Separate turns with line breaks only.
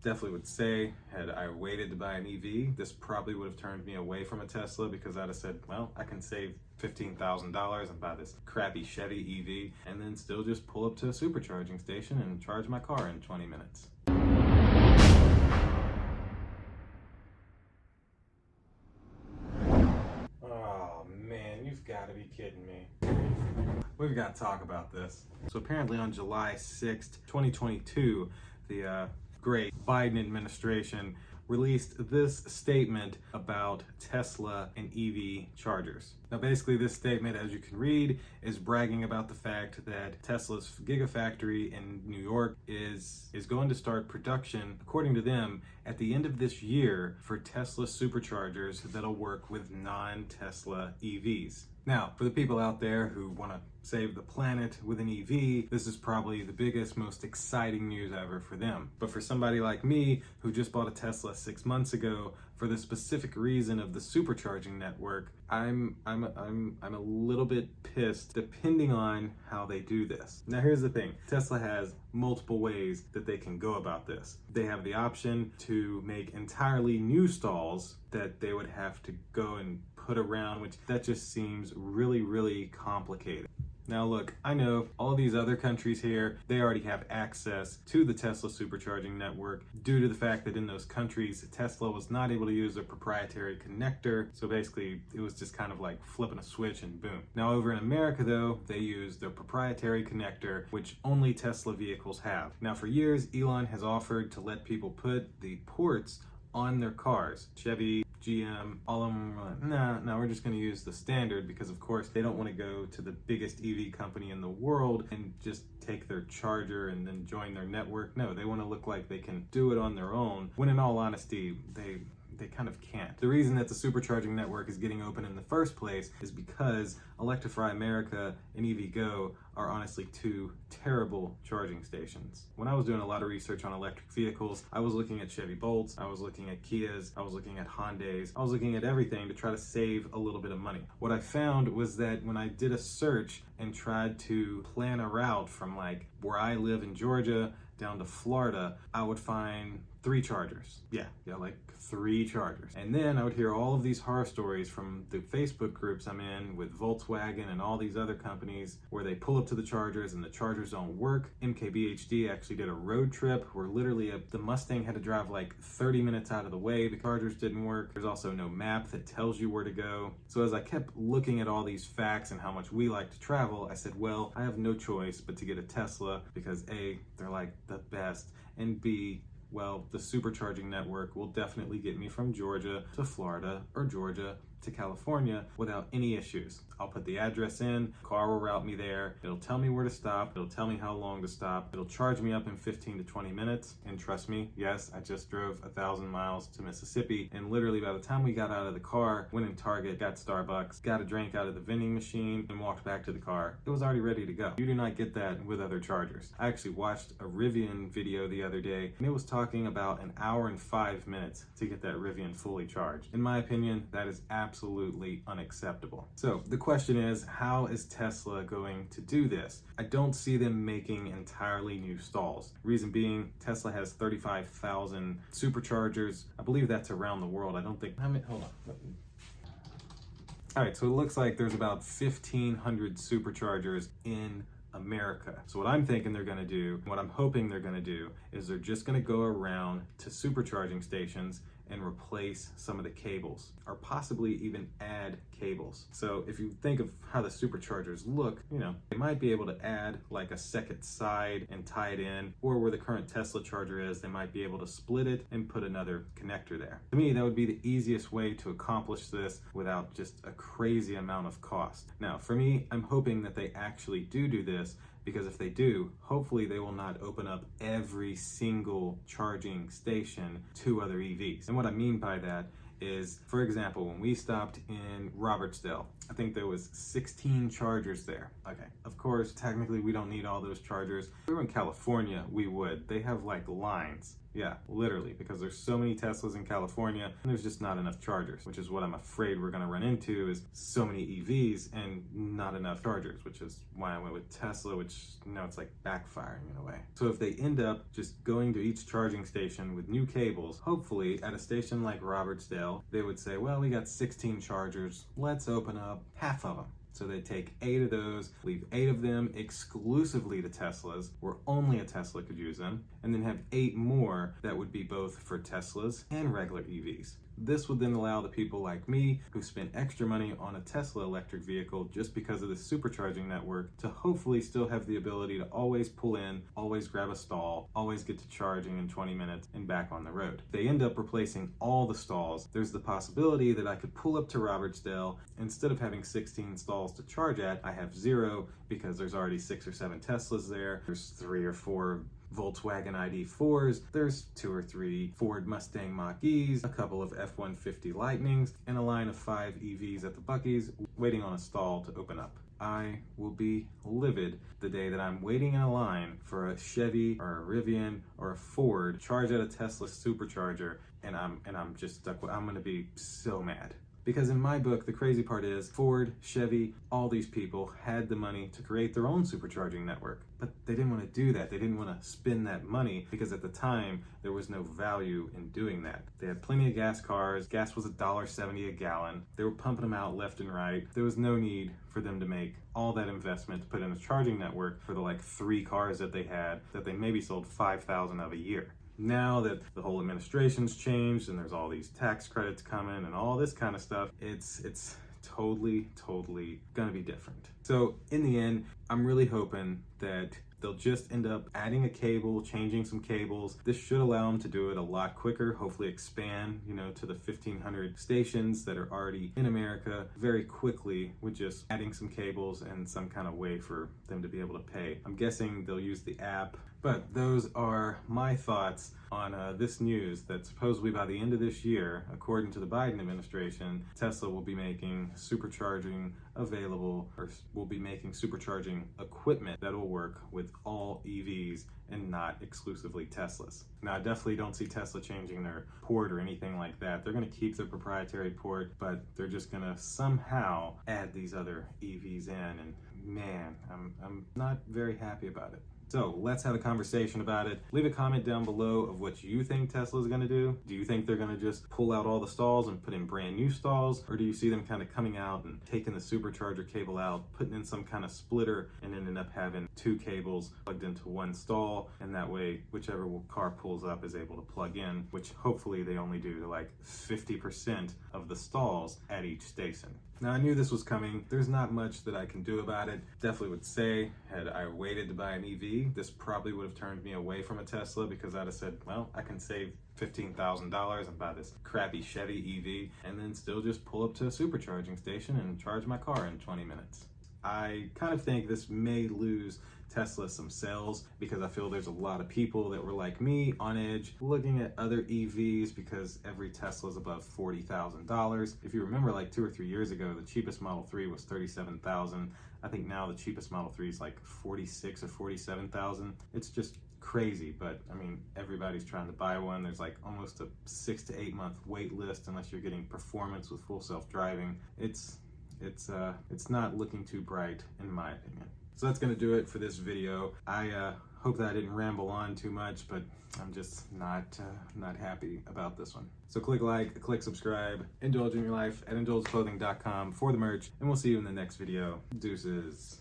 definitely would say, had I waited to buy an EV, this probably would have turned me away from a Tesla, because I'd have said, well, I can save $15,000 and buy this crappy Chevy EV and then still just pull up to a supercharging station and charge my car in 20 minutes. Oh man, you've got to be kidding me. We've got to talk about this. So apparently on July 6th, 2022, the great Biden administration released this statement about Tesla and EV chargers. Now basically this statement, as you can read, is bragging about the fact that Tesla's Gigafactory in New York is going to start production, according to them, at the end of this year for Tesla Superchargers that'll work with non-Tesla EVs. Now, for the people out there who want to save the planet with an EV, this is probably the biggest, most exciting news ever for them. But for somebody like me, who just bought a Tesla 6 months ago for the specific reason of the supercharging network, I'm a little bit pissed, depending on how they do this. Now here's the thing, Tesla has multiple ways that they can go about this. They have the option to make entirely new stalls that they would have to go and put around, which that just seems really, really complicated. Now look, I know all these other countries here, they already have access to the Tesla supercharging network due to the fact that in those countries, Tesla was not able to use a proprietary connector. So basically, it was just kind of like flipping a switch and boom. Now over in America though, they use their proprietary connector, which only Tesla vehicles have. Now for years, Elon has offered to let people put the ports on their cars. Chevy, GM, all of them were like, nah, we're just gonna use the standard, because of course they don't want to go to the biggest EV company in the world and just take their charger and then join their network. No, they want to look like they can do it on their own, when in all honesty, they kind of can't. The reason that the supercharging network is getting open in the first place is because Electrify America and EVgo are honestly two terrible charging stations. When I was doing a lot of research on electric vehicles, I was looking at Chevy Bolts, I was looking at Kias, I was looking at Hondas, I was looking at everything to try to save a little bit of money. What I found was that when I did a search and tried to plan a route from like where I live in Georgia down to Florida, I would find 3 chargers. Yeah, like 3 chargers. And then I would hear all of these horror stories from the Facebook groups I'm in with Volkswagen and all these other companies where they pull up to the chargers and the chargers don't work. MKBHD actually did a road trip where literally the Mustang had to drive like 30 minutes out of the way. The chargers didn't work. There's also no map that tells you where to go. So as I kept looking at all these facts and how much we like to travel, I said, well, I have no choice but to get a Tesla, because A, they're like the best, and B, well, the supercharging network will definitely get me from Georgia to Florida or Georgia to California without any issues. I'll put the address in, car will route me there, it'll tell me where to stop, it'll tell me how long to stop, it'll charge me up in 15 to 20 minutes, and trust me, yes, I just drove 1,000 miles to Mississippi, and literally by the time we got out of the car, went in Target, got Starbucks, got a drink out of the vending machine, and walked back to the car, it was already ready to go. You do not get that with other chargers. I actually watched a Rivian video the other day, and it was talking about 1 hour and 5 minutes to get that Rivian fully charged. In my opinion, that is absolutely unacceptable. So the question is, how is Tesla going to do this? I don't see them making entirely new stalls. Reason being, Tesla has 35,000 superchargers. I believe that's around the world. I don't think, hold on. All right, so it looks like there's about 1,500 superchargers in America. So what I'm thinking they're gonna do, what I'm hoping they're gonna do, is they're just gonna go around to supercharging stations and replace some of the cables, or possibly even add cables. So if you think of how the superchargers look, they might be able to add like a second side and tie it in, or where the current Tesla charger is, they might be able to split it and put another connector there. To me, that would be the easiest way to accomplish this without just a crazy amount of cost. Now, for me, I'm hoping that they actually do this, because if they do, hopefully they will not open up every single charging station to other EVs. And what I mean by that is, for example, when we stopped in Robertsdale, I think there was 16 chargers there. Okay, of course, technically we don't need all those chargers. If we were in California, we would. They have like lines. Yeah, literally, because there's so many Teslas in California, and there's just not enough chargers, which is what I'm afraid we're gonna run into, is so many EVs and not enough chargers, which is why I went with Tesla, which, you know, it's like backfiring in a way. So if they end up just going to each charging station with new cables, hopefully at a station like Robertsdale, they would say, well, we got 16 chargers, let's open up half of them. So they take 8 of those, leave 8 of them exclusively to Teslas, where only a Tesla could use them, and then have 8 more that would be both for Teslas and regular EVs. This would then allow the people like me who spent extra money on a Tesla electric vehicle just because of the supercharging network to hopefully still have the ability to always pull in, always grab a stall, always get to charging in 20 minutes and back on the road. If they end up replacing all the stalls, there's the possibility that I could pull up to Robertsdale. Instead of having 16 stalls to charge at, I have 0 because there's already 6 or 7 Teslas there. There's 3 or 4 Volkswagen ID4s, there's 2 or 3 Ford Mustang Mach-E's, a couple of F-150 Lightnings, and a line of 5 EVs at the Buc-ee's waiting on a stall to open up. I will be livid the day that I'm waiting in a line for a Chevy or a Rivian or a Ford charge at a Tesla supercharger, and I'm just stuck with, I'm gonna be so mad. Because in my book, the crazy part is Ford, Chevy, all these people had the money to create their own supercharging network. But they didn't want to do that. They didn't want to spend that money because at the time, there was no value in doing that. They had plenty of gas cars. Gas was $1.70 a gallon. They were pumping them out left and right. There was no need for them to make all that investment to put in a charging network for the like 3 cars that they had that they maybe sold 5,000 of a year. Now that the whole administration's changed and there's all these tax credits coming and all this kind of stuff, it's totally gonna be different. So in the end, I'm really hoping that they'll just end up adding a cable, changing some cables. This should allow them to do it a lot quicker, hopefully expand, you know, to the 1,500 stations that are already in America very quickly with just adding some cables and some kind of way for them to be able to pay. I'm guessing they'll use the app, but those are my thoughts on this news that supposedly by the end of this year, according to the Biden administration, Tesla will be making supercharging available, or will be making supercharging equipment that will work with all EVs and not exclusively Teslas. Now, I definitely don't see Tesla changing their port or anything like that. They're going to keep their proprietary port, but they're just going to somehow add these other EVs in, and man, I'm not very happy about it. So let's have a conversation about it. Leave a comment down below of what you think Tesla is going to do. Do you think they're going to just pull out all the stalls and put in brand new stalls? Or do you see them kind of coming out and taking the supercharger cable out, putting in some kind of splitter, and ending up having 2 cables plugged into 1 stall? And that way, whichever car pulls up is able to plug in, which hopefully they only do to like 50% of the stalls at each station. Now, I knew this was coming. There's not much that I can do about it. Definitely would say, had I waited to buy an EV, this probably would have turned me away from a Tesla, because I'd have said, well, I can save $15,000 and buy this crappy Chevy EV and then still just pull up to a supercharging station and charge my car in 20 minutes. I kind of think this may lose Tesla some sales, because I feel there's a lot of people that were like me on edge looking at other EVs because every Tesla is above $40,000. If you remember, like 2 or 3 years ago, the cheapest Model 3 was $37,000. I think now the cheapest Model 3 is like $46,000 or $47,000. It's just crazy, but I mean, everybody's trying to buy one. There's like almost a 6 to 8 month wait list unless you're getting performance with full self-driving. It's not looking too bright in my opinion. So that's gonna do it for this video. I hope that I didn't ramble on too much, but I'm just not happy about this one. So click like, click subscribe, indulge in your life at indulgeclothing.com for the merch, and we'll see you in the next video. Deuces.